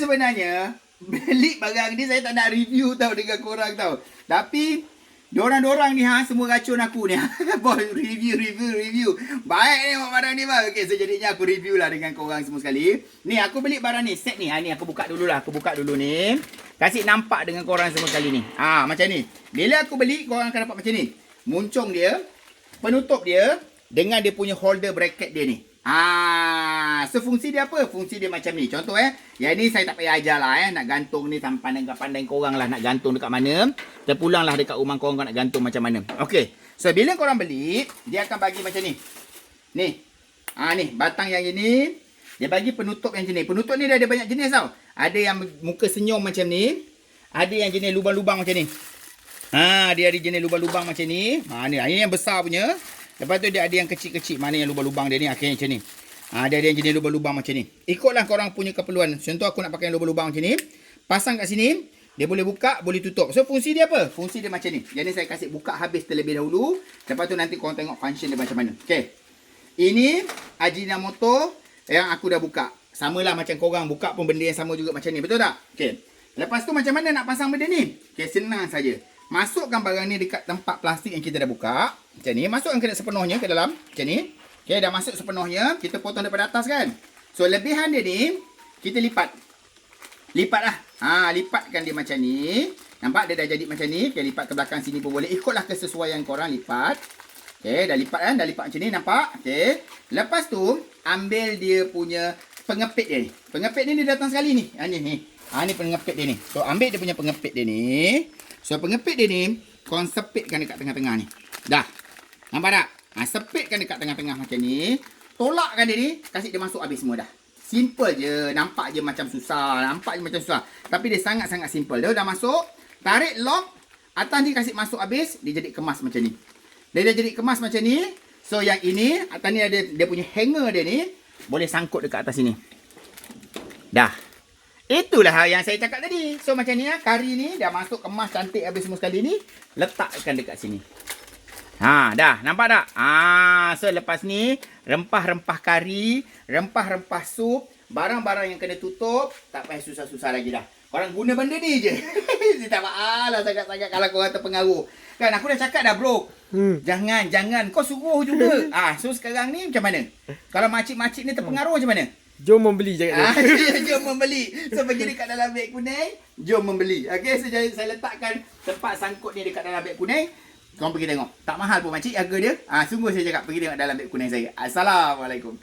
Sebenarnya beli barang ni saya tak nak review tau dengan korang tau. Tapi dorang ni semua racun aku ni. Bos review. Baik ni barang ni bang. Okey, sejadinya aku review lah dengan korang semua sekali. Ni aku beli barang ni, set ni. Ni aku buka dulu lah. Aku buka dulu ni. Kasih nampak dengan korang semua sekali ni. Macam ni. Bila aku beli, korang akan dapat macam ni. Muncung dia, penutup dia dengan dia punya holder bracket dia ni. So fungsi dia apa? Fungsi dia macam ni. Contoh yang ni saya tak payah ajar lah nak gantung ni sampai pandai korang lah nak gantung dekat mana. Terpulang lah dekat rumah korang nak gantung macam mana. Okey. So bila korang beli, dia akan bagi macam ni. Ni. Ni batang yang ini dia bagi penutup yang jenis. Penutup ni dia ada banyak jenis tau. Ada yang muka senyum macam ni. Ada yang jenis lubang-lubang macam ni. Dia ada jenis lubang-lubang macam ni. Ini yang besar punya. Lepas tu dia ada yang kecil-kecil. Mana yang lubang-lubang dia ni akhirnya macam ni. Dia ada yang jenis lubang-lubang macam ni. Ikutlah korang punya keperluan. Contoh aku nak pakai lubang-lubang macam ni. Pasang kat sini. Dia boleh buka, boleh tutup. So fungsi dia apa? Fungsi dia macam ni. Jadi saya kasih buka habis terlebih dahulu. Lepas tu nanti korang tengok function dia macam mana. Okay. Ini Ajinomoto yang aku dah buka. Samalah macam korang buka pun benda yang sama juga macam ni. Betul tak? Okay. Lepas tu macam mana nak pasang benda ni? Okay, senang saja. Masukkan barang ni dekat tempat plastik yang kita dah buka. Macam ni. Masukkan kena sepenuhnya ke dalam. Macam ni. Okay, dah masuk sepenuhnya. Kita potong daripada atas kan. So, lebihan dia ni, kita lipat. Lipat lah. Lipatkan dia macam ni. Nampak dia dah jadi macam ni. Okay, lipat ke belakang sini pun boleh. Ikutlah kesesuaian korang lipat. Okay, dah lipat kan. Dah lipat macam ni. Nampak? Okay. Lepas tu, ambil dia punya pengepit dia ni. Pengepit ni dia datang sekali ni. Ni pengepit dia ni. So, ambil dia punya pengepit dia ni. So, pengepit dia ni, korang sepitkan dekat tengah-tengah ni. Dah. Nampak tak? Sepitkan dekat tengah-tengah macam ni. Tolakkan dia ni, kasih dia masuk habis semua dah. Simple je. Nampak je macam susah. Tapi dia sangat-sangat simple. Dia dah masuk. Tarik lock. Atas ni kasih masuk habis. Dia jadi kemas macam ni. Dia dah jadi kemas macam ni. So, yang ini, atas ni ada dia punya hanger dia ni. Boleh sangkut dekat atas sini. Dah. Itulah yang saya cakap tadi. So macam ni kari ni dah masuk kemas cantik habis semua sekali ni. Letakkan dekat sini. Dah. Nampak tak? So lepas ni rempah-rempah kari, rempah-rempah sup, barang-barang yang kena tutup, tak payah susah-susah lagi dah. Korang guna benda ni je. Tak masalah sangat-sangat kalau korang terpengaruh. Kan aku dah cakap dah bro. Jangan. Kau suruh juga. So sekarang ni macam mana? Kalau makcik-makcik ni terpengaruh macam mana? Jom membeli je. Jom membeli. So pergi dekat dalam beg kuning, jom membeli. Okey, so saya letakkan tempat sangkut ni dekat dalam beg kuning. Korang pergi tengok. Tak mahal pun makcik harga dia. Sungguh saya cakap pergi tengok dalam beg kuning saya. Assalamualaikum.